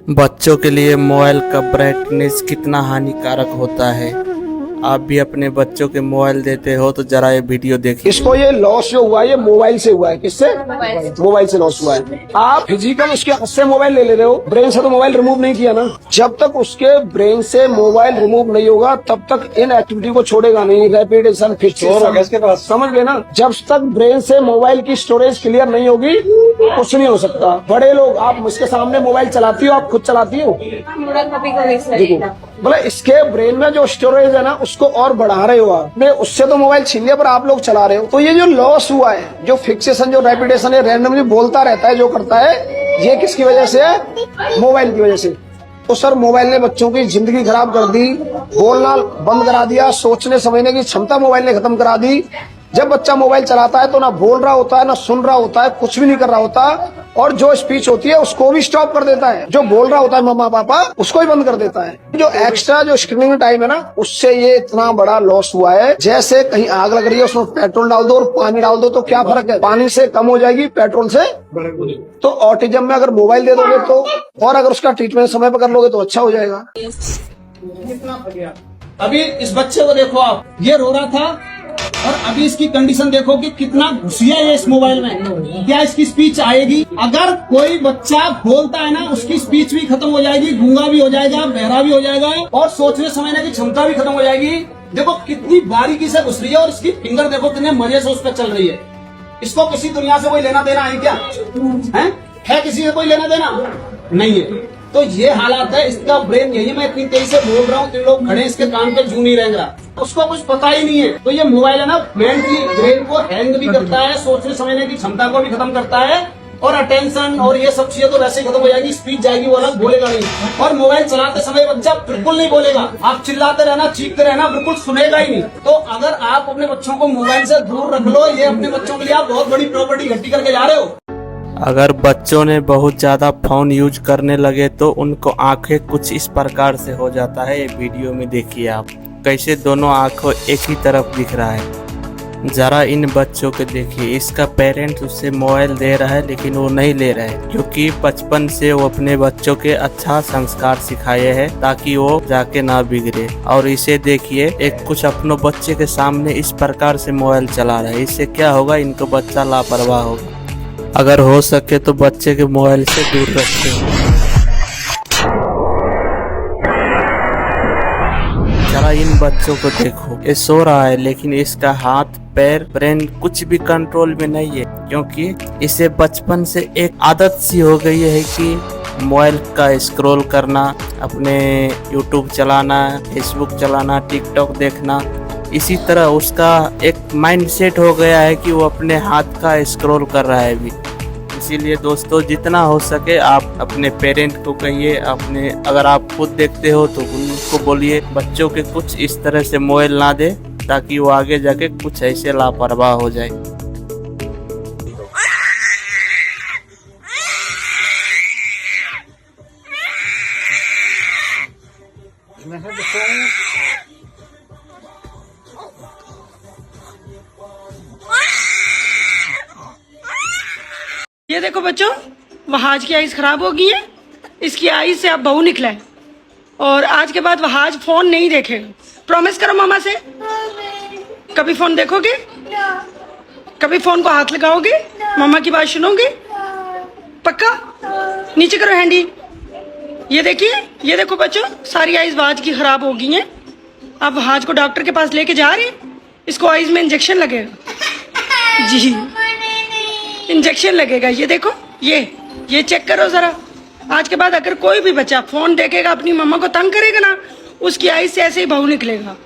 बच्चों के लिए मोबाइल का ब्राइटनेस कितना हानिकारक होता है। आप भी अपने बच्चों के मोबाइल देते हो तो जरा ये वीडियो देखिए। इसको ये लॉस जो हुआ है ये मोबाइल से हुआ है। किससे? मोबाइल से लॉस हुआ है। आप फिजिकल उसके हाथ से मोबाइल ले रहे हो, ब्रेन से तो मोबाइल रिमूव नहीं किया ना। जब तक उसके ब्रेन से मोबाइल रिमूव नहीं होगा तब तक इन एक्टिविटी को छोड़ेगा नहीं। रेपिटेशन इसके पास समझ गए ना। जब तक ब्रेन से मोबाइल की स्टोरेज क्लियर नहीं होगी कुछ नहीं हो सकता। बड़े लोग, आप इसके सामने मोबाइल चलाती हो, आप खुद चलाती हो? बोले इसके ब्रेन में जो स्टोरेज है ना उसको और बढ़ा रहे हो आप। उससे तो मोबाइल छीन लिया पर आप लोग चला रहे हो। तो ये जो लॉस हुआ है, जो फिक्सेशन, जो रेपिटेशन है, रैंडमली बोलता रहता है, जो करता है, ये किसकी वजह से है? मोबाइल की वजह से। तो सर मोबाइल ने बच्चों की जिंदगी खराब कर दी, बोलना बंद करा दिया, सोचने समझने की क्षमता मोबाइल ने खत्म करा दी। जब बच्चा मोबाइल चलाता है तो ना बोल रहा होता है, ना सुन रहा होता है, कुछ भी नहीं कर रहा होता। और जो स्पीच होती है उसको भी स्टॉप कर देता है। जो बोल रहा होता है मम्मा पापा उसको ही बंद कर देता है। जो एक्स्ट्रा जो स्क्रीनिंग टाइम है ना उससे ये इतना बड़ा लॉस हुआ है। जैसे कहीं आग लग रही है उसमें पेट्रोल डाल दो और पानी डाल दो तो क्या फर्क है? पानी से कम हो जाएगी, पेट्रोल से। तो ऑटिज्म में अगर मोबाइल दे दोगे तो, और अगर उसका ट्रीटमेंट समय पर कर लोगे तो अच्छा हो जाएगा। अभी इस बच्चे को देखो आप, ये रो रहा था और अभी इसकी कंडीशन देखो कि कितना घुसिया है इस मोबाइल में। क्या इसकी स्पीच आएगी? अगर कोई बच्चा बोलता है ना उसकी स्पीच भी खत्म हो जाएगी, गूंगा भी हो जाएगा, बहरा भी हो जाएगा और सोचने समझने की क्षमता भी खत्म हो जाएगी। देखो कितनी बारीकी से घुस रही है और इसकी फिंगर देखो कितने मजे से उस पर चल रही है। इसको किसी दुनिया से कोई लेना देना है क्या? है किसी से कोई लेना देना नहीं है। तो ये हालात है, इसका ब्रेन यही, मैं इतनी तेजी से बोल रहा हूँ, 3 लोग खड़े इसके कान पे जू नहीं रह रहा, उसको कुछ पता ही नहीं है। तो ये मोबाइल है ना ब्रेन को हैंग भी करता है, सोचने समझने की क्षमता को भी खत्म करता है और अटेंशन और ये सब चीजें तो वैसे ही खत्म हो जाएगी। स्पीच जाएगी, वो अलग, बोलेगा नहीं। और मोबाइल चलाते समय बच्चा बिल्कुल नहीं बोलेगा। आप चिल्लाते रहना, चीखते रहना, बिल्कुल सुनेगा ही नहीं। तो अगर आप अपने बच्चों को मोबाइल से दूर रख लो, ये अपने बच्चों के लिए आप बहुत बड़ी प्रॉपर्टी इकट्ठी करके जा रहे हो। अगर बच्चों ने बहुत ज्यादा फोन यूज करने लगे तो उनको आंखें कुछ इस प्रकार से हो जाता है। ये वीडियो में देखिए आप कैसे दोनों आंखों एक ही तरफ दिख रहा है। जरा इन बच्चों को देखिए, इसका पेरेंट्स उससे मोबाइल दे रहा है लेकिन वो नहीं ले रहा है क्योंकि बचपन से वो अपने बच्चों के अच्छा संस्कार सिखाए हैं ताकि वो जाके ना बिगड़े। और इसे देखिए, एक कुछ अपनों बच्चे के सामने इस प्रकार से मोबाइल चला रहा है। इससे क्या होगा? इनको बच्चा लापरवाह होगा। अगर हो सके तो बच्चे के मोबाइल से दूर रखें। जरा इन बच्चों को देखो, ये सो रहा है लेकिन इसका हाथ पैर ब्रेन कुछ भी कंट्रोल में नहीं है क्योंकि इसे बचपन से एक आदत सी हो गई है कि मोबाइल का स्क्रॉल करना, अपने यूट्यूब चलाना, फेसबुक चलाना, टिकटॉक देखना। इसी तरह उसका एक माइंड सेट हो गया है कि वो अपने हाथ का स्क्रॉल कर रहा है अभी। इसीलिए दोस्तों जितना हो सके आप अपने पेरेंट को कहिए, अपने अगर आप खुद देखते हो तो उनको बोलिए बच्चों के कुछ इस तरह से मोबाइल ना दे ताकि वो आगे जाके कुछ ऐसे लापरवाह हो जाए। ये देखो बच्चों, वहाज की आइज खराब हो गई है। इसकी आइज से अब बहू निकला है और आज के बाद वहाज फोन नहीं देखेगा। प्रॉमिस करो मामा से। कभी फोन देखोगे? कभी फोन को हाथ लगाओगे? मामा की बात सुनोगे? पक्का? नीचे करो हैंडी। ये देखिए, ये देखो बच्चों, सारी आइज वहाज की खराब हो गई हैं। अब वहाज को डॉक्टर के पास लेके जा रहे हैं। इसको आइज में इंजेक्शन लगेगा। जी, इंजेक्शन लगेगा। ये देखो, ये चेक करो जरा। आज के बाद अगर कोई भी बच्चा फोन देखेगा, अपनी मम्मा को तंग करेगा ना, उसकी आईज से ऐसे ही बहू निकलेगा।